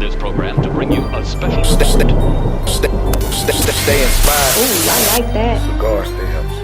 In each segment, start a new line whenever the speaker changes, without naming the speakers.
this program to bring you a special...
Stay inspired.
Ooh, I like that.
Cigar Stamps.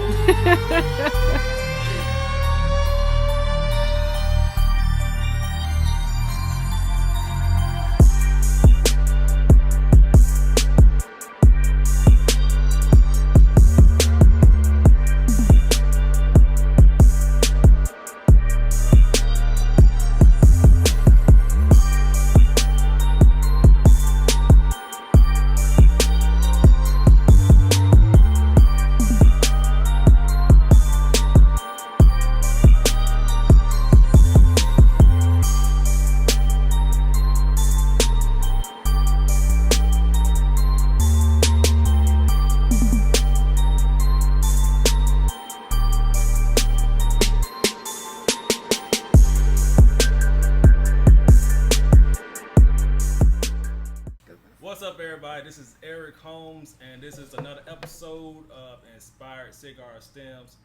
What's up, everybody? This is Eric Holmes, and this is another episode of Inspyard, Cigar, Syems,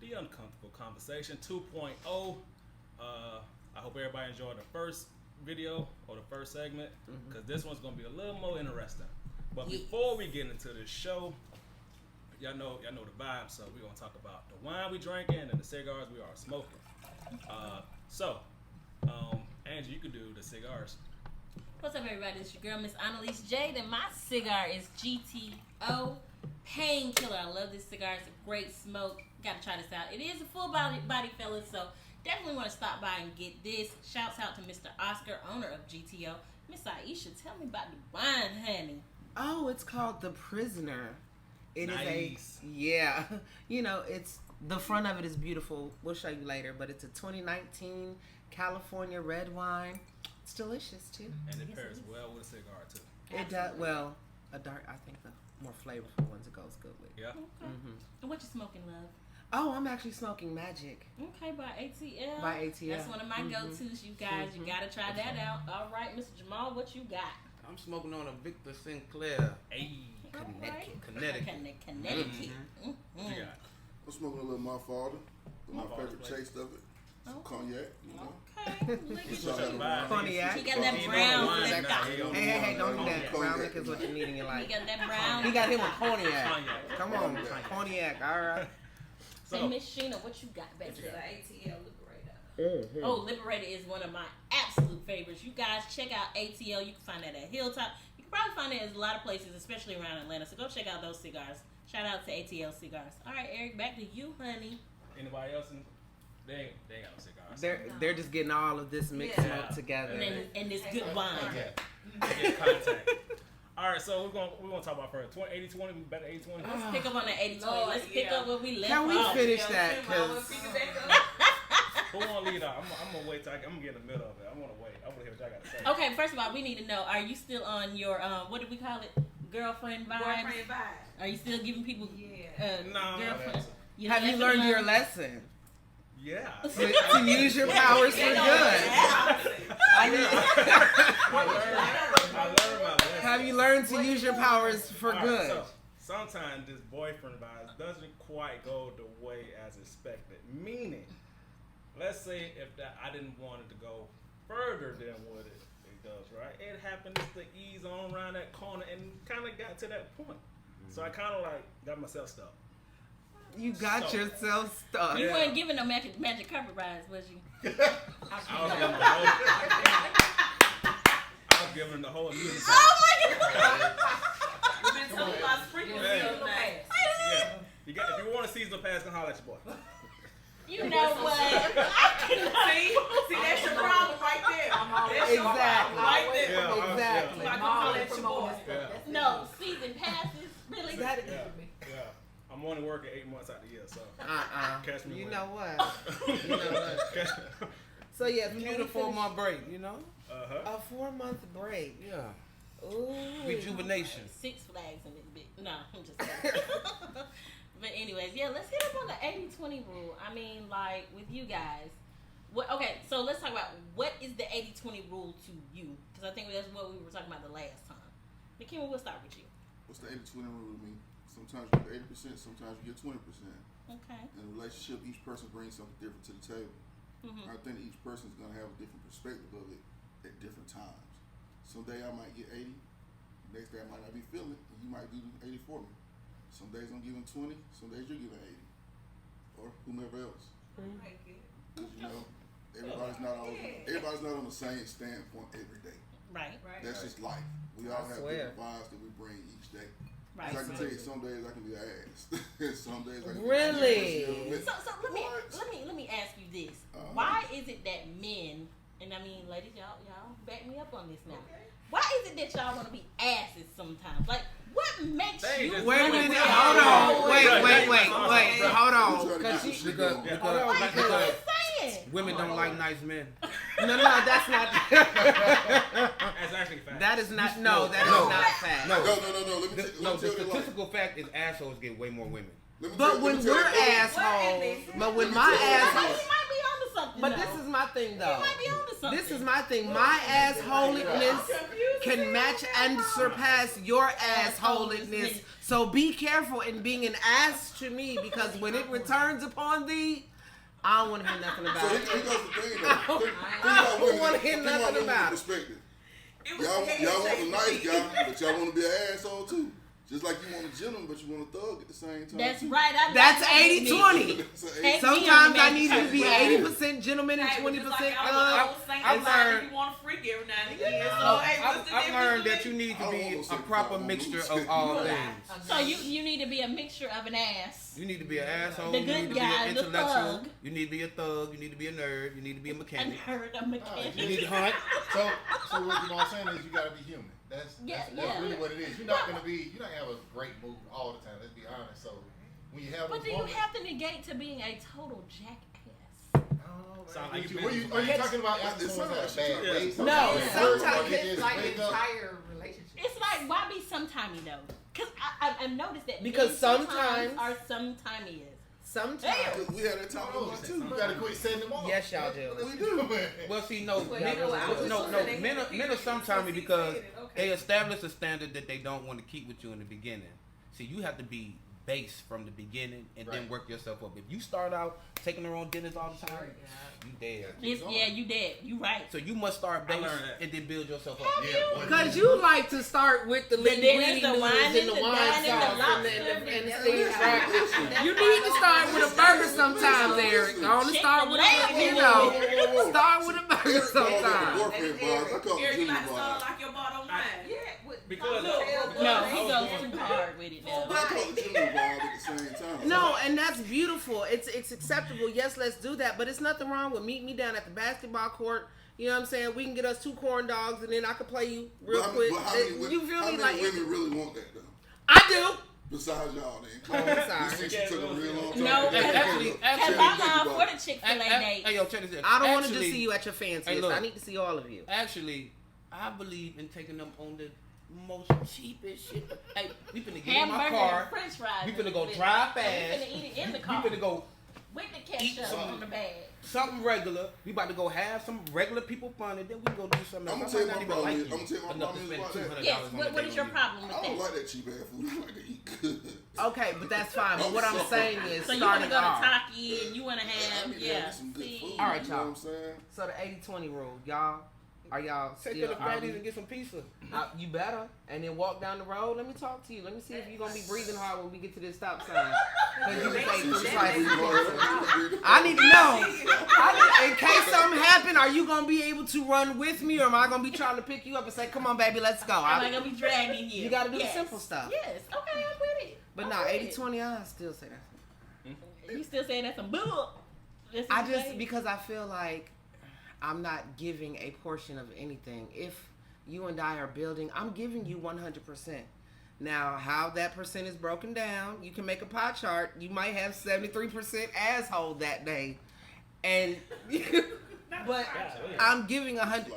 the Uncomfortable Conversation 2.0. I hope everybody enjoyed the first video or the first segment, because this one's going to be a little more interesting. But before we get into this show, y'all know the vibe, so we're going to talk about the wine we drinking and the cigars we are smoking. Angie, you can do the cigars.
What's up, everybody? It's your girl, Miss Annalise Jade, and my cigar is GTO Painkiller. I love this cigar. It's a great smoke. Gotta try this out. It is a full body, fellas, so definitely want to stop by and get this. Shouts out to Mr. Oscar, owner of GTO. Miss Aisha, tell me about the wine, honey.
Oh, it's called The Prisoner. It
Nice.
is yeah. You know, it's the front of it is beautiful. We'll show you later, but it's a 2019 California red wine. It's delicious too.
And it pairs well with a cigar, too.
It does well. A dark, I think the more flavorful ones it goes good with.
Yeah.
Okay. And what you smoking, love?
Oh, I'm actually smoking Magic
Okay, by ATL.
by ATL.
That's one of my go-tos, you guys. You gotta try that out. All right, Mr. Jamal, what you got?
I'm smoking on a Victor Sinclair.
Hey.
All right.
Connecticut.
Connecticut.
What you got?
I'm smoking a little my father. My
My Father's
favorite
Place.
taste of it. Some cognac, you know.
Okay. Look at
What's
you.
up, everybody?
Cognac.
He got that brown liquor.
Hey, don't do that.
Cognac.
Brown liquor is what you need in your
He
life.
got that brown.
He got him with cognac.
Cognac.
Come on, cognac. All right.
Hey,
So,
Miss Sheena, what you got back
What you
there?
got?
ATL Liberator. Oh, Liberator is one of my absolute favorites. You guys check out ATL. You can find that at Hilltop. You can probably find it at a lot of places, especially around Atlanta. So go check out those cigars. Shout out to ATL Cigars. All right, Eric, back to you, honey.
anybody else? They ain't got no cigars.
They're just getting all of this mixed smoke together.
And this good wine.
Get contact. All right, so we're gonna talk about first 80-20. We better 80-20.
Let's pick up on the 80-20. Let's pick up where we left
Can we
off.
finish that? Cause
Who wanna lead off? I'm gonna wait till I'm gonna get in the middle of it. I wanna wait. I wanna hear what y'all gotta say.
Okay, first of all, we need to know: are you still on your what did we call it? Girlfriend vibes. Are you still giving people
No,
girlfriend?
have you learned your lesson?
Yeah.
To use your powers for good.
I learned my lesson.
Have you learned to use your powers for
All right,
good?
so sometimes this boyfriend vibes doesn't quite go the way as expected. Meaning, let's say if I didn't want it to go further than what it does, right? It happened just to ease on around that corner and kind of got to that point. So I kind of like got myself stuck.
You got yourself stuck.
You weren't giving no magic carpet rides, was you?
I was giving the whole music.
Oh my God!
We've been talking about sprinkles the other night.
Yeah. If you want a seasonal pass, then holler at your boy.
You know what?
See, that's your problem right there. That's your problem right there.
Yeah,
Exactly.
Like, holler at your boy.
Yeah.
No, season passes, really?
That
Yeah. I'm only working 8 months out the year, so catch me.
You
when.
know what? You know what?
Catch
So yeah,
You need a 4-month break, you know?
Uh-huh.
a 4-month break.
Yeah.
Ooh.
Rejuvenation.
6 Flags in this bit. No, I'm just kidding. But anyways, yeah, let's hit up on the 80-20 rule. I mean, like, with you guys. Okay, so let's talk about what is the 80-20 rule to you? Because I think that's what we were talking about the last time. Nikema, we'll start with you.
What's the 80-20 rule to me? Sometimes you get 80%, sometimes you get 20%.
Okay.
In a relationship, each person brings something different to the table.
Mm-hmm.
I think each person's going to have a different perspective of it at different times. Some day I might get 80. Next day I might not be feeling it, and you might do 80 for me. Some days I'm giving 20. Some days you're giving 80, or whomever else. Because everybody's not on the same standpoint every day.
Right.
That's just life. We all have different vibes that we bring each day.
Right.
I can tell you, some days I can be an ass. Some days I can
Really?
be
So let me ask you this: why is it that men, and I mean, ladies, y'all back me up on this now? Why is it that y'all want to be asses sometimes? Like, what makes you?
Wait a minute. Hold on. Wait. Hold on.
Because women don't like nice men.
No, that's not.
That's actually fact.
That is not. No, that is not fact.
No. Let me
The
tell you
statistical fact is assholes get way more women.
But when we're assholes, but when my
You
asshole.
might be onto something.
But
though.
this is my thing, though.
You might be onto something.
This is my thing. My assholiness can match and surpass your assholiness. So be careful in being an ass to me, because when it returns upon thee, I don't want to hear nothing about
So
it.
here goes the thing, though.
I don't want to hear nothing about it.
Perspective. Y'all want a nice guy, but y'all want to be an asshole too. Just like you want a gentleman, but you want a thug at the same time.
That's
too.
right.
That's 80-20.
Take
Sometimes
me
I
on
need
the
you to be
next
80% gentleman and 20%
I've learned you want to freak every now and again. So
I've learned that you need to be a proper mixture of all things.
So you need to be a mixture of an ass.
You need to be an asshole.
The
You
good
need to be
guy,
an
the
intellectual.
thug.
You need to be a thug. You need to be a nerd. You need to be a
And
mechanic.
heard a mechanic.
You need to hunt.
So what I'm saying is you gotta be human. That's really what it is. You're not gonna have a great mood all the time. Let's be honest. So when you have
But do
those
you
moments,
have to negate to being a total jackass?
I don't know,
Sound
man.
like you
Are you talking about someone had a bad day?
No, sometimes
it's like
entire relationship.
It's like, why be sometimey though? Because I've noticed that
Because
men
sometimes-
are sometimey.
Sometimes.
We had that time a lot too.
You gotta quit setting them off.
Yes, y'all do.
We do.
Well, see, no,
Well,
men,
you know, I was just
no,
saying
men
they
are sometimes because
Okay.
they establish a standard that they don't want to keep with you in the beginning. See, you have to be base from the beginning and then
Right.
work yourself up. If you start out taking her on dinners all the time, you dead.
You dead. You right.
So you must start base
learned that.
and then build yourself up.
Because you like to start with the
dinners,
linguine
the
noodles
wine,
and the
the
wine
dining, the
sauce
lobster,
and the
the-
steamed crab. You need to start with a burger sometimes, Eric. I want to start with a, start with a burger
Eric called it the
sometimes.
boyfriend vibes. I call it
Eric, you
Jimmy
like to sound
vibes.
like your bottom line.
Because
No, he goes too hard with it now.
But I call it Jimmy vibe at the same time.
No, and that's beautiful. It's acceptable. Yes, let's do that. But it's nothing wrong with meet me down at the basketball court. You know what I'm saying? We can get us 2 corn dogs and then I can play you real quick. You feel
how
me?
many
Like
women really want that though?
I do.
Besides y'all, then.
Oh, I'm sorry.
You see, she took a real long time.
No,
to get
actually-
that.
Because I'm all for the Chick-fil-A
Hey,
date.
yo, check this out.
I don't want to just
Actually-
see you at your fanciest.
Hey, look.
I need to see all of you.
Actually, I believe in taking them on the most cheapest shit. Hey, we finna get in my
Hamburger
car.
and French fries.
We finna go
We
drive
finna
fast.
eat it in the
We
car.
finna go
with the
eat
ketchup
some-
from the bag.
something regular. We about to go have some regular people fun, and then we can go do something
I'm
else.
gonna
I
tell you
might
my
not even
problem is- I'm gonna tell you my
enough to
problem is
spend
about that.
$200
Yes,
on a
what
date
is your
on you.
problem
I
with
don't
that?
like that cheap ass food. I like to eat good.
Okay, but that's fine. But what I'm saying is
So you want to
starting
go to
off.
Taki and you want to
I
have,
need to
yeah.
have some good
See,
food.
All right,
you know
y'all.
what I'm saying?
So the 80-20 rule, y'all. Are y'all
Take
still
to the Freddy's
arguing?
and get some pizza.
You better. And then walk down the road. Let me talk to you. Let me see if you're going to be breathing hard when we get to this stop sign. Because you just ate 3 slices of pizza. I need to know. In case something happen, are you going to be able to run with me, or am I going to be trying to pick you up and say, come on, baby, let's go?
am I going to be dragging you?
You got to do
Yes.
the simple stuff.
Yes. Okay, I'm with it.
But
I'm
no,
with it.
80-20, I still say that.
You still saying that's some bull? That's
I
what you
just,
saying?
because I feel like I'm not giving a portion of anything. If you and I are building, I'm giving you 100%. Now, how that percent is broken down, you can make a pie chart. You might have 73% asshole that day. And, but I'm giving 100.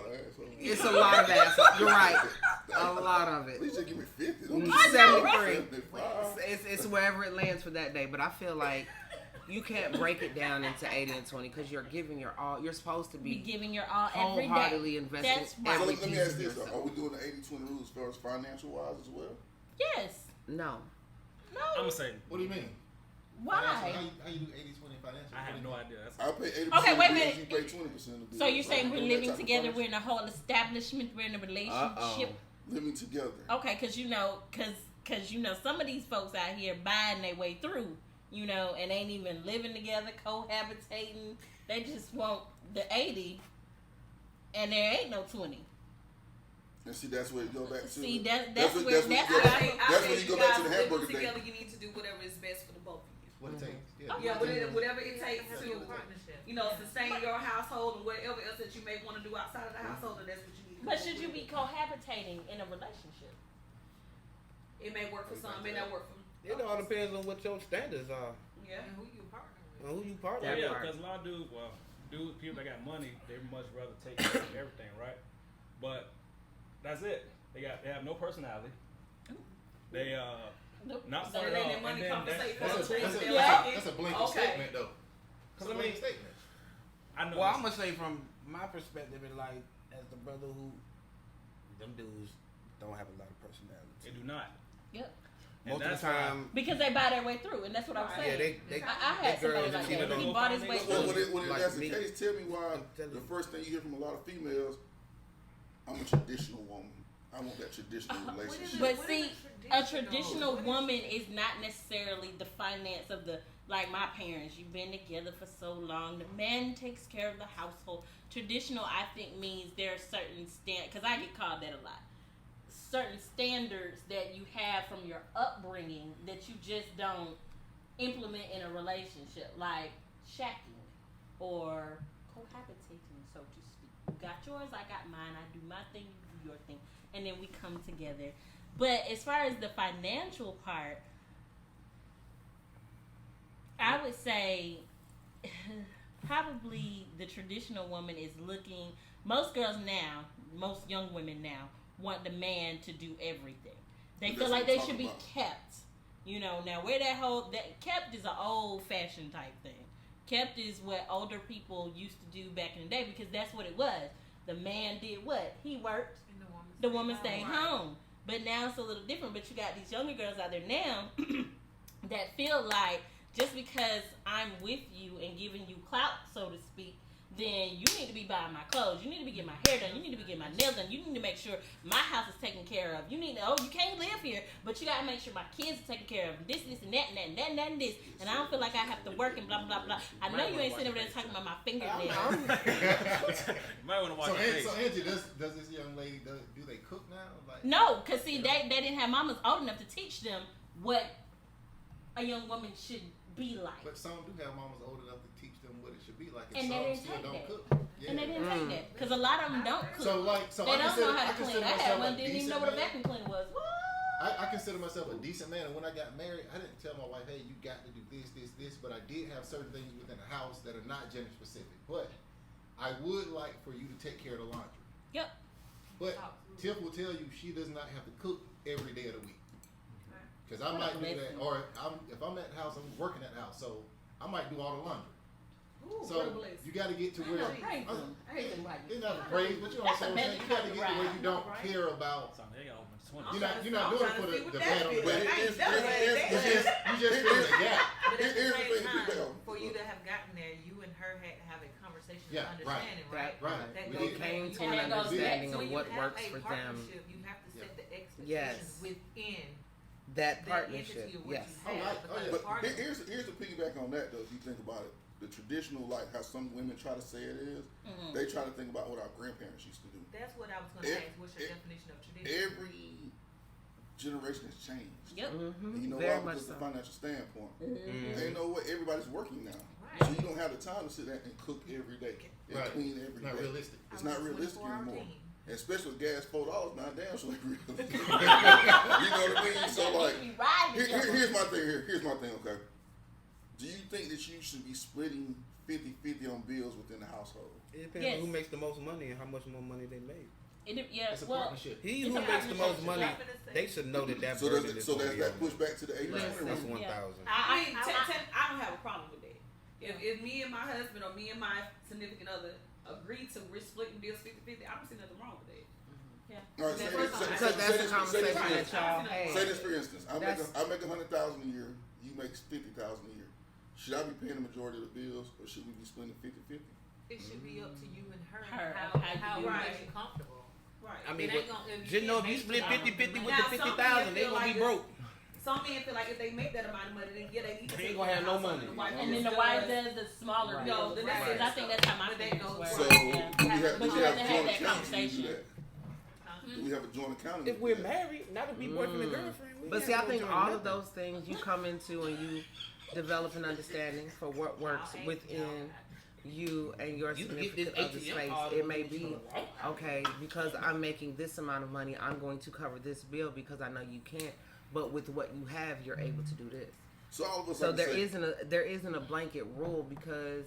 It's a lot of asshole. You're right. A lot of it.
At least you give me 50. Don't
Mm,
give me
73.
75.
It's wherever it lands for that day. But I feel like you can't break it down into 80 and 20 because you're giving your all. You're supposed to
be
be
giving your all every
wholeheartedly
day.
invested
That's
in
right.
So
every
let me
piece
ask
of
this:
yourself.
are we doing the 80-20 rule as far as financial wise as well?
Yes.
No.
No.
I'm gonna say
What do you mean?
Why?
How you do 80-20 financial?
I have no idea. That's
I pay 80%.
Okay, wait a
of
minute.
bills, you pay 20% of bills.
So you're saying
Like,
we're
that
living
type of
together, we're
financial-
in a whole establishment, we're in a relationship.
living together.
Okay, because some of these folks out here buying their way through, and ain't even living together, cohabitating. They just want the 80, and there ain't no 20.
And see, that's where you go back to.
See, that's
what-
where
that's what
that's
you go
where
back-
I-
that's when you go back to the
guys
hamburger
living
thing.
together, you need to do whatever is best for the both of you.
What it takes.
Yeah, whatever it takes to,
Partnership.
sustain your household and whatever else that you may want to do outside of the household, and that's what you need to do.
But should you be cohabitating in a relationship?
It may work for some, it may not work for
It all depends on what your standards are
Yeah.
And who you partner with.
and who you partner
Yeah,
with.
because a lot of dudes, people that got money, they much rather take care of everything, right? But that's it. They have no personality. They
Nope.
not
So
fun at
then
all.
that money
And then
compensate for
That's
the
a
things that
Yeah.
that's a blanket
Okay.
statement though. That's a
I mean-
blanket statement.
I know.
Well, I'm gonna say from my perspective, it like as the brother who, them dudes don't have a lot of personality.
they do not.
Yep.
And
Most of the
that's why-
time,
Because they buy their way through, and that's what I'm
Right.
saying.
yeah, they
I had
they girls
somebody like
and
that.
even
He
though-
bought his way
Well,
through.
when
Like
that's the
me.
case, tell me why
I'm telling
the
you.
first thing you hear from a lot of females, I'm a traditional woman. I want that traditional relationship.
But
What
see,
is
a traditional woman is not necessarily the finance of like my parents. You've been together for so long. The man takes care of the household. Traditional, I think, means there are certain because I get called that a lot. Certain standards that you have from your upbringing that you just don't implement in a relationship, like shacking or cohabitating, so to speak. You got yours, I got mine. I do my thing, you do your thing, and then we come together. But as far as the financial part, I would say probably the traditional woman is looking. Most girls now, most young women now, want the man to do everything. They
But
feel
that's
like
what
they
I'm
should be
talking
kept. Now where that kept is an old fashioned type thing. Kept is what older people used to do back in the day because that's what it was. The man did what? He worked.
And
The woman stayed
Right.
home. But now it's a little different. But you got these younger girls out there now that feel like just because I'm with you and giving you clout, so to speak, then you need to be buying my clothes. You need to be getting my hair done. You need to be getting my nails done. You need to make sure my house is taken care of. You need to, you can't live here, but you got to make sure my kids are taken care of. This, and that, and that, and that, and that, and this. And I don't feel like I have to work and blah, blah, blah. I know you ain't sitting over there talking about my fingernails.
You might want to watch
So,
your face.
so Angie, does this young lady do they cook now? Like,
No, because see, they didn't have mamas old enough to teach them what a young woman should be like.
But some do have mamas old enough to teach them what it should be like,
And
and
they
some
didn't
still
take
don't
that.
cook. Yeah.
And they didn't take that. Because a lot of them don't cook.
So
they
I
don't know
consider-
how
I
to clean.
consider
I had
myself
one
a
didn't even
decent
know what a
man.
vacuum cleaner was. What?
I consider myself a decent man, and when I got married, I didn't tell my wife, "Hey, you got to do this," but I did have certain things within the house that are not gender specific. But I would like for you to take care of the laundry.
Yep.
But Tiff will tell you she does not have to cook every day of the week. Because I
What
might
a
do that,
blessing.
or if I'm at the house, I'm working at the house, so I might do all the laundry.
Ooh,
So
what a blessing.
you got to get to
I
where
know, praise them. Praise them like
it's not a praise, but you know what I'm
That's a
saying. You got to get to where you don't
right?
care about.
So they got almost 20.
You're not doing it for the pat on the
But
back.
here's
You just fill the gap.
But at the
Here's the
same
thing,
time,
Bell.
for you to have gotten there, you and her had to have a conversation
Yeah,
of
right.
understanding, right?
Right.
That
We
goes
did.
back-
Came
you
to
have
an
And that goes
understanding
back
when
of
you
what
have
works
a
for them.
partnership, you have to set the expectations
Yes.
within
That
the
partnership,
entity of what
yes.
you have.
Oh,
because
yeah.
But
part of-
here's the piggyback on that though. If you think about it, the traditional, like how some women try to say it is,
Mhm.
they try to think about what our grandparents used to do.
That's what I was going to ask. What's your definition of tradition?
Every generation has changed.
Yep.
And you know
Very
why?
much
Because
so.
the financial standpoint.
Mm-hmm.
And you know what? Everybody's working now.
Right.
So you don't have the time to sit there and cook every day and
Right.
clean every
Not
day.
realistic.
It's
I
not
was a
realistic
24-hour
anymore.
team.
And especially with gas $4 now, damn sure ain't realistic. You know what I mean? So like,
We ride together.
here's my thing here. Here's my thing, okay? Do you think that you should be splitting 50-50 on bills within the household?
It depends
Yes.
on who makes the most money and how much more money they make.
Yeah,
It's a
well,
partnership.
He
It's
who
a
makes the most
partnership.
money,
I'm finna say-
they should know that that
So
burden
does
is
so
gonna
does
be
that
on
push
them.
back to the 80-20
That's
rule?
1,000.
I mean, I don't have a problem with that. If me and my husband or me and my significant other agree to risk splitting bills 50-50, I don't see nothing wrong with that.
All right, say
That's
this-
fine.
say-
Because
say
that's
this-
the conversation
say this-
that y'all
Say
had.
this for instance. I make
That's-
$100,000 a year. You make $50,000 a year. Should I be paying the majority of the bills, or should we be splitting 50-50?
It should be up to you and her,
Her,
how
how
it
you
makes
do
you comfortable.
Right.
I mean,
It ain't gonna-
just know if you split 50-50 with
Now,
the
some
50,000, they
men
gonna
feel
be
like
broke.
Some men feel like if they make that amount of money, then yeah, they need to
They ain't
take
gonna have
care
no
of the
money.
house, the wife
And then
just
the wife
does-
does the smaller
Right.
bills.
No, then
Right.
that's it.
I think that's how my
But they
parents
go-
were.
So
Yeah.
do we have,
But
do
you
we
have
have
to have
joint
that
accounts when you do
conversation.
that? Do we have a joint account?
If we're married, not to be boyfriend and girlfriend. we
But
ain't
see, I
have no
think
joint
all of
nothing.
those things you come into and you develop an understanding for what works within you and your
You can get
significant
this
other
ATM
space.
card
It may
and you
be, okay, because I'm making this amount of money, I'm going to cover this bill because I know you can't. But with what you have, you're able to do this.
So all of us.
So
like to say,
there isn't a blanket rule because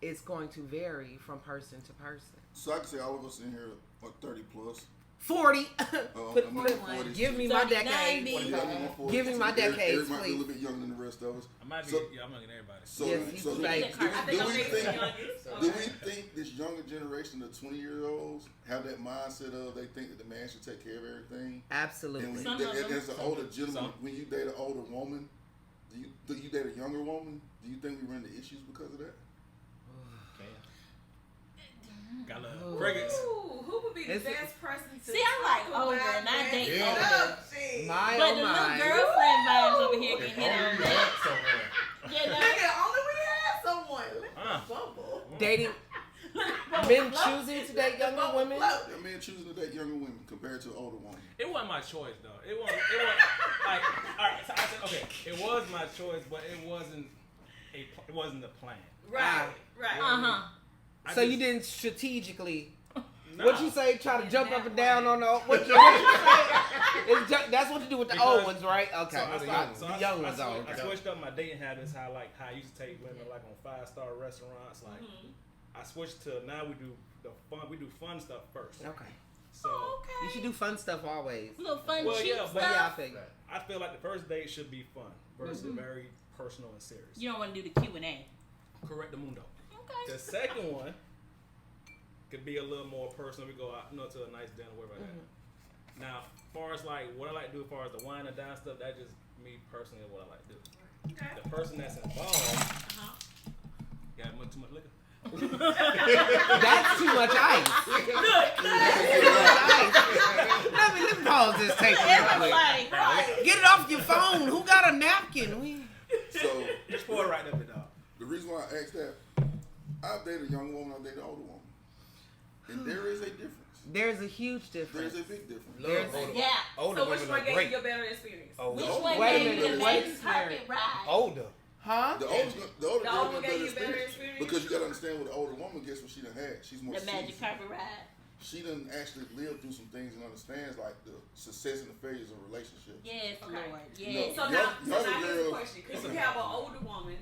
it's going to vary from person to person.
So I can say all of us in here are 30 plus.
40.
I'm in my 40s.
Give me my
39,
decade.
B.
Yeah, I'm in my 40s.
Give me my
Eric
decades,
might be a
please.
little bit younger than the rest of us.
I might be.
So-
Yeah, I'm looking at everybody.
So,
Yes,
so
you
do,
like-
I think I'm
do we
the
think
youngest.
do we think this younger generation, the 20-year-olds, have that mindset of they think that the man should take care of everything?
Absolutely.
And when
Some
you
of
date,
them.
as an older gentleman,
Some.
when you date an older woman, do you date a younger woman? Do you think we run into issues because of that?
Got love. Crickets.
Ooh, who would be the
It's-
best person to
See, I like
talk
older
about
and I
that?
date
Yeah.
older.
Shit.
My
But
oh
the little
my.
girlfriend vibes over here can hit on that. You know?
Nigga, only we have someone.
Uh.
Bumble.
Dating men choosing to date younger women.
Yeah, men choosing to date younger women compared to older women.
It wasn't my choice though. It wasn't like all right. So I said okay. It was my choice, but it wasn't the plan.
Right, right.
I
So
just-
you didn't strategically.
Nah.
What you say? Try to jump up and down on the. What you say? That's what you do with the old ones, right? Okay. The young ones
I
are.
switched up my dating habits. How I used to take women like on 5-star restaurants. Like I switched to now we do fun stuff first.
Okay.
So
You should do fun stuff always.
Little fun
Well,
cheap
yeah,
stuff.
but
Yeah, I think.
I feel like the first date should be fun versus very personal and serious.
You don't want to do the Q&A.
Correct the mundo.
Okay.
The second one could be a little more personal. We go out, to a nice dinner, whatever that. Now, as far as like what I like to do, as far as the wine and dine stuff, that's just me personally what I like to do.
Okay.
The person that's involved got too much liquor.
That's too much ice. Too much ice. Let me pause this tape real quick.
Like,
Get it off your phone. Who got a napkin?
So
Just pour it right up, dog.
the reason why I asked that, I've dated a young woman, I've dated an older woman, and there is a difference.
There's a huge
There's
difference.
a big difference.
yeah.
Older
So which
women
one
are
gave
great.
you a better experience?
Older.
Which
Oh,
one
wait a
gave you
minute,
the
what
magic
experience?
carpet ride?
Older.
Huh?
The older girl
The older
get
gave
better
you better
experience
experience?
because you gotta understand what the older woman gets what she done had. She's more
The magic
seasoned.
carpet ride.
She done actually lived through some things and understands like the success and the failures of relationships.
Yes,
Okay.
Lord.
No.
Yes.
So
Young-
now
younger
here's the
girls-
question: because you have an older woman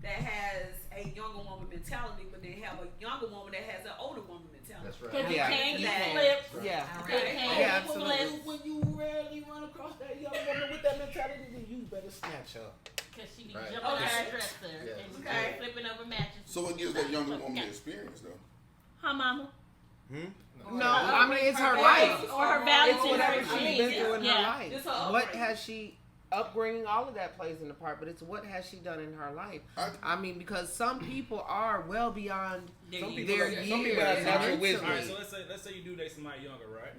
that has a younger woman mentality, but then have a younger woman that has an older woman mentality.
That's
Because
right.
you
Yeah.
can
Yeah.
get flipped.
Yeah.
It can
Yeah,
get
absolutely.
flipped.
When you rarely run across that young woman with that mentality, then you better snatch her.
Because she be
Right.
jumping out
Okay.
her dresser
Yeah.
and
Okay.
flipping over matches.
So it gives that younger woman the
Okay.
experience though.
Her mama.
No, I mean it's her life.
Or her values
It's
and
whatever
her
she's been
dreams.
through in her
Yeah.
life.
It's her
What
upbringing.
has she upbringing? All of that plays in the part, but it's what has she done in her life. I mean, because some people are well beyond
Some people,
their
some
years.
people have natural
mentally.
wisdom.
All right, so let's say you do date somebody younger, right?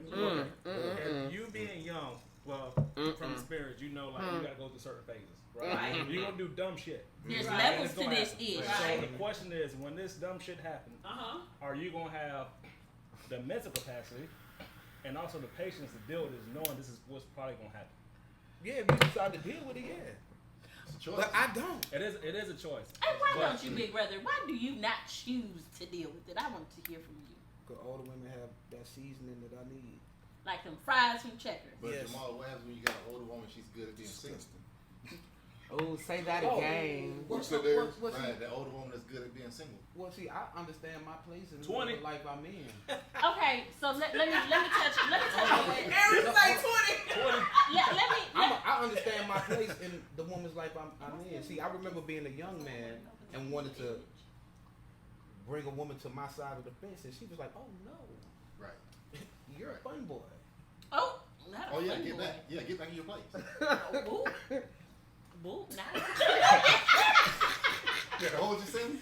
And you being young, well, from experience, you know, like you gotta go through certain phases, right?
Right.
You're gonna do dumb shit.
There's
Right.
levels
It's
to
gonna
this
happen.
ish.
Right.
So the question is, when this dumb shit happens, are you gonna have the mental capacity and also the patience to deal with this, knowing this is what's probably gonna happen?
Yeah, if you decide to deal with it, yeah.
It's a choice.
But I don't.
It is a choice.
And why
But-
don't you, big brother? Why do you not choose to deal with it? I want to hear from you.
Because older women have that seasoning that I need.
Like them fries from Checkers.
But
Yes.
Jamal, what happens when you got an older woman? She's good at being single.
Disgusting.
Oh, say that
Oh.
again.
What's that there?
Right, the older woman that's good at being single.
Well, see, I understand my place in
20.
the life I'm in.
Okay, so let me touch on it.
Eric say 20.
I understand my place in the woman's life I'm in. See, I remember being a young man and wanted to bring a woman to my side of the fence, and she was like, "Oh no,
Right.
you're a fun boy."
Oh, not a
Oh yeah,
fun
get
boy.
back. Yeah, get back in your place.
Boo. Boo, not
What was you saying?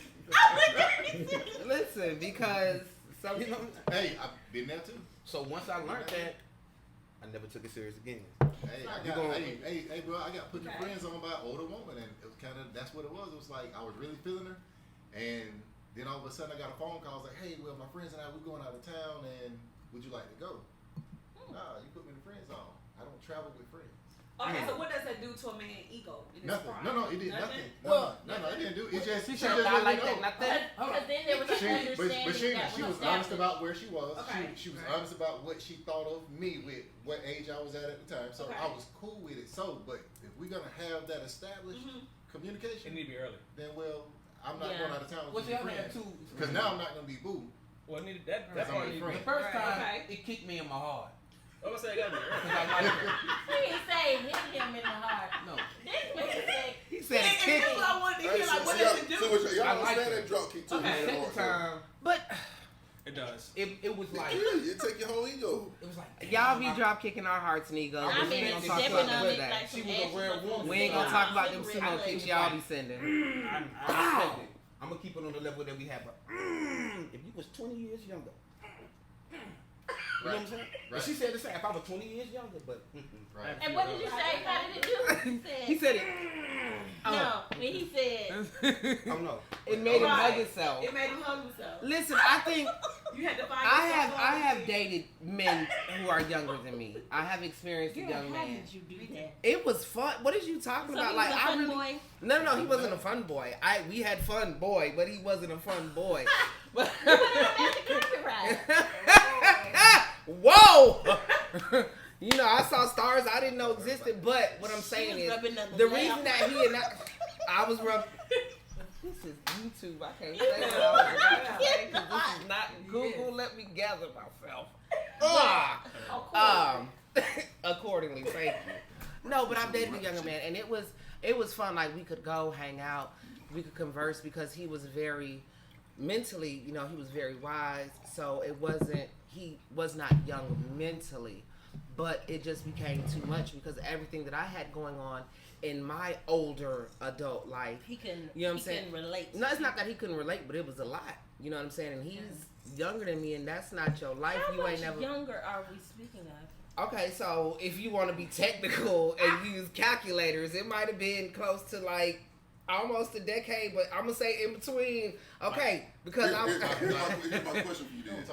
Listen, because some
You know,
Hey, I've been there too.
so once I learned that, I never took it serious again.
Hey, bro, I got put the friends on by an older woman, and it was kind of that's what it was. It was like I was really feeling her, and then all of a sudden I got a phone call. I was like, hey, well, my friends and I we're going out of town, and would you like to go? Nah, you put me in the friend zone. I don't travel with friends.
Okay, so what does that do to a man's ego? In his
Nothing.
pride?
No, it did nothing.
Well,
No, it didn't do. It just
she
she
said,
just
I
let me
like
know.
that, not that.
Because then there was an understanding that
She
was
was honest
established.
about where she was.
Okay.
She was honest about what she thought of me with what age I was at the time. So
Okay.
I was cool with it. So, but if we're gonna have that established
Mhm.
It
communication,
need to be early.
then well, I'm not
Yeah.
going out of town
Well,
with
see,
you
I had
friends.
two.
Because now I'm not gonna be boo.
Well, it needed that
That's
part
only
needed.
friend.
The first
Right.
time,
Okay.
it kicked me in my heart.
I was gonna say it gotta be early.
'Cause I like it.
He didn't say hit him in the heart.
No.
This man said,
He said it
And
kicked.
that's what I wanted to
Hey,
hear. Like, what
so
does it do?
y'all
I like
understand
it.
that drop kick too?
Okay.
man,
Second
hard,
time,
But
It does.
it was like,
Yeah, you take your whole ego.
it was like,
y'all be
damn,
drop kicking our hearts and egos.
I
I
was
We
mean,
ain't
thinking
gonna talk
stepping
about
on it
that.
like
She
some
was a
ashes
rare
on
woman.
We ain't gonna
cigar.
talk about them
Cigarette
sumo
butt.
kicks y'all be sending.
I respect it. I'm gonna keep it on the level that we have. But if you was 20 years younger, you know what I'm saying?
Right.
And she said the same. If I was 20 years younger, but
Right.
And what did you say? How did it do?
He said it.
No, when he said,
I don't know.
It made him hug
Right.
himself.
It made him hug himself.
Listen, I think
You had to find
I
yourself
have
on
dated men who are younger than me. I have experienced a
girl,
young
how
man.
did you do that?
It was fun. What is you talking
So
about?
he
Like
was a
I
fun
really
boy?
no, he wasn't a fun boy. We had fun boy, but he wasn't a fun boy. But
You went on a magic carpet ride.
whoa. You know, I saw stars I didn't know existed, but what I'm
She
saying
was
is
rubbing on the
the
lamp.
reason that he and I was rubbing. This is YouTube. I can't say what I was about to say 'cause this is not Google. Let me gather myself. Accordingly, thank you. No, but I've dated a younger man, and it was fun. Like we could go hang out, we could converse because he was very mentally, you know, he was very wise. So he was not young mentally, but it just became too much because everything that I had going on in my older adult life.
He couldn't.
You know what I'm
he
saying?
couldn't relate.
No, it's not that he couldn't relate, but it was a lot. You know what I'm saying? And he's younger than me, and that's not your life.
How
You
much
ain't never.
younger are we speaking of?
Okay, so if you want to be technical and use calculators, it might have been close to like almost a decade, but I'm gonna say in between. Okay, because I'm.
Here's my question for you then.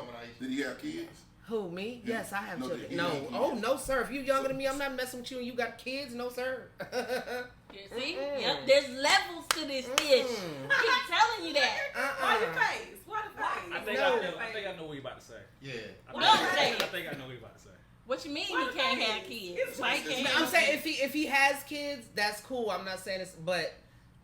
Did he have kids?
Who, me?
Yeah.
Yes, I have
No,
children.
he
No,
had kids.
oh no, sir. If you younger than me, I'm not messing with you, and you got kids. No, sir.
You see? Yep, there's levels to this fish. Keep telling you that.
Why your face? Why the face?
I think
No.
I think I know what you're about to say.
Yeah.
What I'm
I
saying.
think I know what you're about to say.
What you mean
Why
he
the
can't
face?
have kids?
It's
Why he
just-
can't
No,
have
I'm saying if he has kids, that's cool. I'm not saying it's, but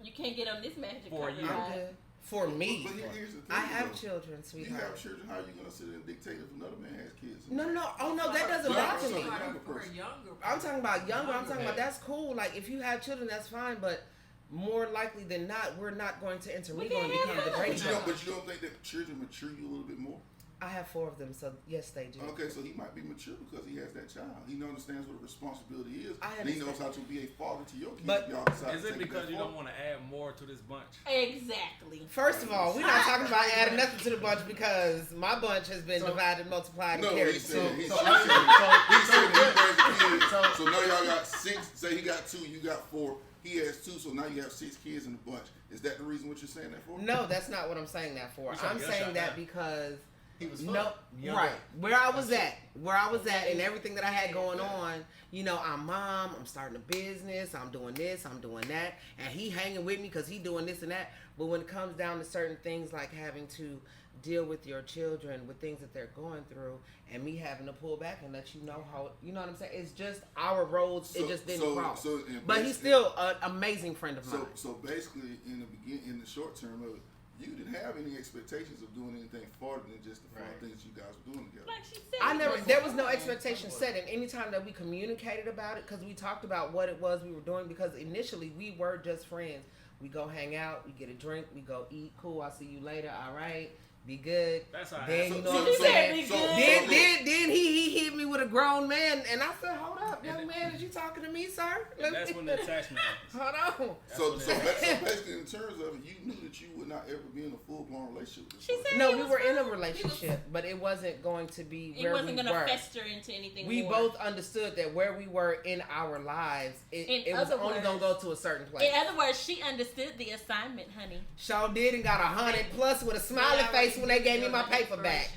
you can't get on this magic
For
carpet
you.
I'm
ride.
good. For me,
But here's the thing,
I have
though.
children,
You
sweetheart.
have children. How are you gonna sit and dictate if another man has kids?
No, no, oh no, that doesn't
But
bother
I'm
me.
saying-
For a younger
I'm talking about younger. I'm talking about
Yeah.
that's cool. Like if you have children, that's fine. But more likely than not, we're not going to intermingle and become the Brady
But you don't.
Bunch.
But you don't think that children mature you a little bit more?
I have 4 of them, so yes, they do.
Okay, so he might be mature because he has that child. He understands what a responsibility is,
I
and he knows
understand.
how to be a father to your kids.
But-
y'all decide
Is
to
it
take
because
that
you
far.
don't want to add more to this bunch?
Exactly.
First of all, we're not talking about adding nothing to the bunch because my bunch has been
So-
divided, multiplied,
No,
and
he
carried.
said he
so-
said he raised kids.
So-
So now y'all got 6. Say he got 2, you got 4. He has 2, so now you have 6 kids in the bunch. Is that the reason what you're saying that for?
No, that's not what I'm saying that for.
You're trying
I'm
to
saying
gunshot
that
down.
because
He was fun.
no,
Younger.
right where I was at, and everything that I had going on. You know, I'm mom. I'm starting a business. I'm doing this. I'm doing that, and he hanging with me because he doing this and that. But when it comes down to certain things like having to deal with your children with things that they're going through, and me having to pull back and let you know how, you know what I'm saying? It's just our roads. It just didn't cross. But he's still an amazing friend of mine.
So basically, in the short term of it, you didn't have any expectations of doing anything farther than just the fun
Right.
things you guys were doing together.
Like she said.
There was no expectation set, and anytime that we communicated about it, because we talked about what it was we were doing, because initially we were just friends. We go hang out, we get a drink, we go eat. Cool, I'll see you later. All right, be good.
That's how I
Then
am.
you know what I'm
so-
saying.
so-
Then he hit me with a grown man, and I said, "Hold up, young man, is you talking to me, sir?
And that's when the attachment happens.
Hold on.
So basically, in terms of it, you knew that you would not ever be in a full blown relationship with this
She
person.
said
No,
he
we
was
were in a
fine.
relationship, but it wasn't going to be
It
where
wasn't
we
gonna
were.
fester into anything
We
more.
both understood that where we were in our lives, it was
other
only gonna
words-
go to a certain place.
In other words, she understood the assignment, honey.
Shaw did and got 100 plus with a smiley face when they gave me my paper back.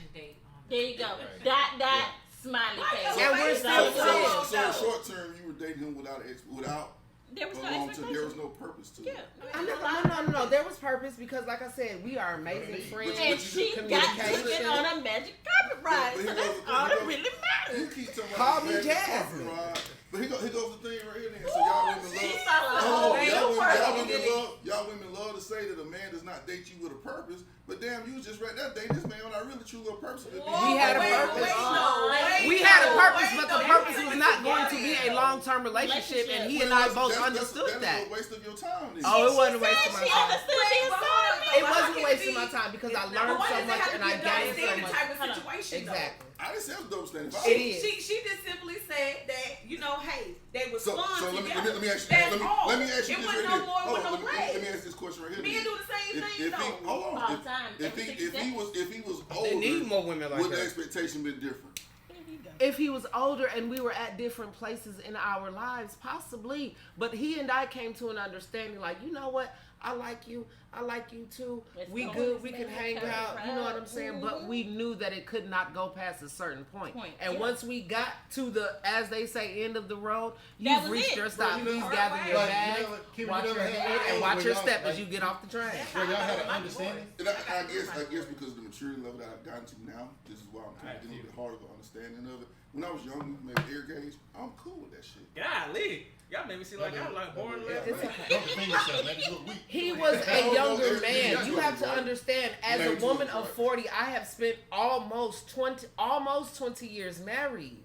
There you go. Dot, smiley face.
And we're still friends.
So in short term, you were dating him without
There was no
long term.
expectation.
There was no purpose to it.
Yeah.
No. There was purpose because, like I said, we are amazing friends.
And she got taken on a magic carpet ride. So that's all that really
You
matters.
keep talking
Call
about
me
this magic
Jasmine.
carpet ride, but here goes the thing right here. Then. So y'all women
She
love.
saw a whole new
Y'all women love to say that a man does not date you with a purpose, but damn, you was just right there dating this man without really true little purpose.
We had a purpose. We had a purpose, but the purpose was not going to be a long-term relationship, and he and I both understood that.
That's a waste of your time. Then.
Oh, it wasn't a waste of my
She
time.
understood the assignment.
It wasn't a waste of my time because I learned so much and I gained so much.
type of situation,
Exactly.
I didn't say it was double standard.
It is.
She just simply said that, hey, they were
So
fun
let
together.
me ask you.
That's all.
Let me ask you
It
this
wasn't
right
no
here.
more with no
Let me
play.
ask this question right here.
Men do the same thing,
If he,
though.
hold on.
All the time.
If he was
They need
older,
more women like
would the
that.
expectation been different?
If he was older and we were at different places in our lives, possibly. But he and I came to an understanding like, you know what? I like you too.
Let's
We
go.
good. We can
Let's
hang
go.
out. You know what I'm saying? But we knew that it could not go past a certain point. And
Yeah.
once we got to the, as they say, end of the road,
That
you've
was
reached
it.
your stop.
But, you know,
Please gather your
but,
bag,
you know, Kim,
watch
you
your
never had
head, and
that
watch
where
your
y'all,
step as
like,
you get off the train.
Where y'all had an understanding.
And I guess because of the maturity level that I've gotten to now, this is why I'm kind of getting a little bit harder of an understanding of it. When I was young, maybe air gauge, I'm cool with that shit.
Golly. Y'all made me see like I like boring
Yeah,
left.
don't defend yourself, man. Just look weak.
He was a younger
no,
man.
that's
You
right,
have to
right.
understand, as a woman of 40, I have spent almost 20 years married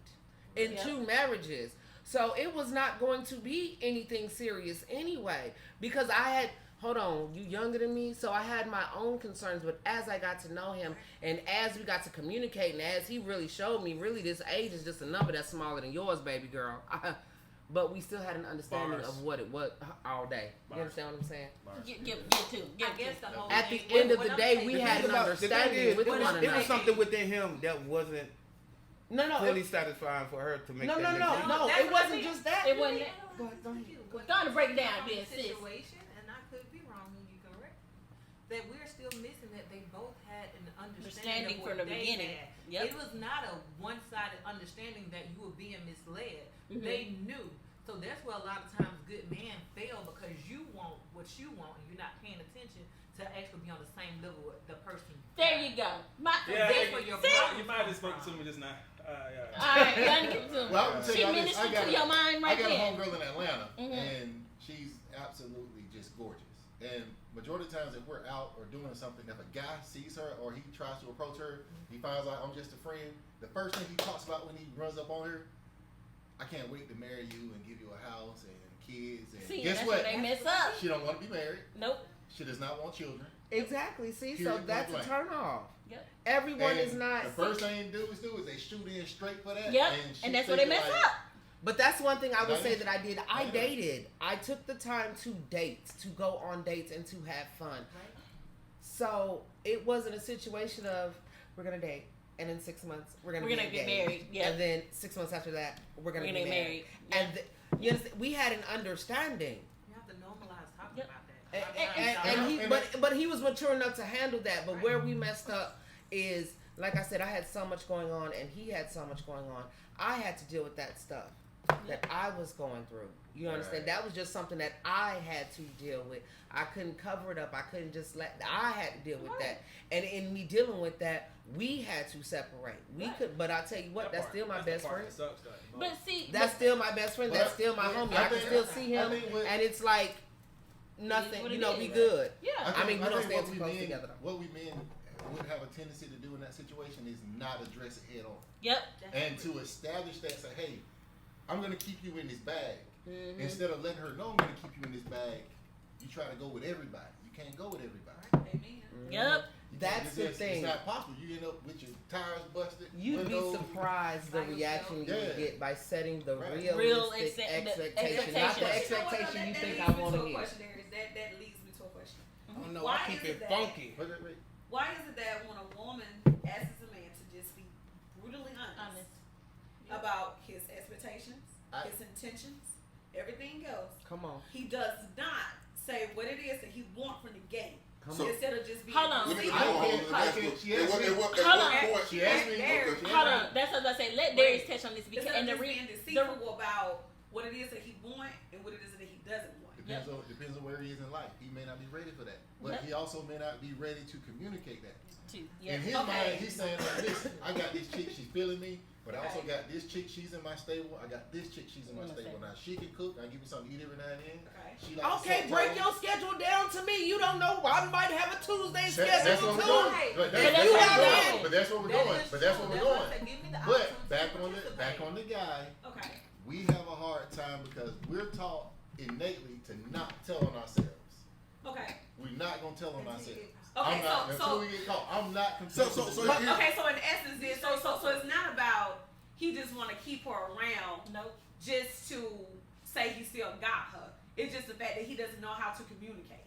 in 2 marriages. So it was not going to be anything serious anyway. Because I had, hold on, you younger than me, so I had my own concerns. But as I got to know him, and as we got to communicate, and as he really showed me, really this age is just a number that's smaller than yours, baby girl. But we still had an understanding
Bars.
of what it was all day. You
Bars.
understand what I'm saying?
Get to.
I guess the whole
At the
thing-
end of
when
the
I'm
day,
saying
we
the
had
thing
an
about-
understanding with one
it
another.
was something within him that wasn't
No,
fully satisfying for her to make
no,
that
no,
next
no,
leap.
no.
That's
It
what I
wasn't
mean.
just that.
It wasn't.
Go ahead, go ahead.
Go ahead and break it down, then, sis.
situation, and I could be wrong when you correct, that we're still missing that they both had an understanding of what
From the
they
beginning.
had.
Yep.
It was not a one-sided understanding that you were being misled.
Mhm.
They knew. So that's where a lot of times good men fail because you want what you want and you're not paying attention to actually be on the same level with the person.
There you go.
Yeah,
That's where your
see?
problem
You might have
comes
spoken to
from.
me just now. Yeah.
All right, you gotta give it to him.
Well, I'm gonna tell
She
y'all this.
ministered to your mind
I
right
got a
there.
homegirl in Atlanta,
Mhm.
and she's absolutely just gorgeous. And majority of the times, if we're out or doing something, if a guy sees her or he tries to approach her, he finds out I'm just a friend. The first thing he talks about when he runs up on her, I can't wait to marry you and give you a house and kids. And
See,
guess
that's
what?
where they mess up.
She don't want to be married.
Nope.
She does not want children.
Exactly. See,
Period,
so
point
that's a
blank.
turn off.
Yep.
Everyone
And
is not.
The first thing dudes do is they shoot in straight for that.
Yep.
she's
And that's where they
thinking
mess
like,
up.
But that's one thing I would
Right.
say that I did. I
Right.
dated. I took the time to date, to go on dates, and to have fun. So it wasn't a situation of we're gonna date, and in 6 months we're gonna
get
engaged.
married. Yeah.
And then 6 months after that we're gonna
We're
get
gonna get
married.
married.
And you understand, we had an understanding.
You have to normalize talking
Yep.
about that.
But he was mature enough to handle that. But where we messed up is, like I said, I had so much going on, and he had so much going on. I had to deal with that stuff that I was going through. You understand?
Right.
That was just something that I had to deal with. I couldn't cover it up. I couldn't just I had to deal with that. And in me dealing with that, we had to separate. We could, but I tell you what, that's still my best friend.
But see,
That's still my best friend. That's still my homie. I can still see him, and it's like nothing.
what
You
it
know,
is.
we good.
yeah.
I mean, we don't stand
what
too
we
close
men-
together, though.
What we men would have a tendency to do in that situation is not address it head on,
Yep.
and to establish that, say, hey, I'm gonna keep you in this bag.
Mhm.
Instead of letting her know I'm gonna keep you in this bag, you try to go with everybody. You can't go with everybody.
Amen.
Yep.
That's the thing.
It's not possible. You end up with your tires busted.
You'd be
windows.
surprised the reaction you would get by setting the
Right.
realistic
expectation.
expectation, not the
Expectation.
expectation you think I
want
want to
to
hear.
That leads me to a question.
I don't know.
Why
I keep
is
it
that-
funky.
Wait.
Why is it that when a woman asks a man to just be brutally honest about his expectations, his intentions, everything else,
Come on.
he does not say what it is that he wants from the gate?
Come
So-
on.
Instead of just being
Hold on.
Let me
I can't- she asked me-
Hold on.
She asked me.
Hold on. That's what I was about to say. Let Darius touch on this because
Instead
and
of
the
just being deceitful about what it is that he wants and what it is that he doesn't want.
Depends on where he is in life. He may not be ready for that, but
Yep.
he also may not be ready to communicate that.
Yeah.
In his
Okay.
mind, he's saying like this: I got this chick, she's feeling me, but I also got this chick, she's in my stable. I got this chick, she's in my stable. Now she can cook. I give you something to eat every now and then.
Okay.
She likes
Okay,
to
break
suck
your schedule down to me. You don't know. I might have a Tuesday
That's
schedule
what we're
too.
going.
Right.
But
that's
that's
what
where
we're
we're
going.
going. But that's where we're
That
going.
is
But that's
true.
where we're
That's why I
going.
said, give me the
But
opportunity
back
to
on
participate.
the guy,
Okay.
we have a hard time because we're taught innately to not tell on ourselves.
Okay.
We're not gonna tell on ourselves.
Okay,
I'm not,
so-
until we get caught. I'm not
So
competitive.
But, okay, so in essence, so it's not about he just want to keep her around
Nope.
just to say he still got her. It's just the fact that he doesn't know how to communicate.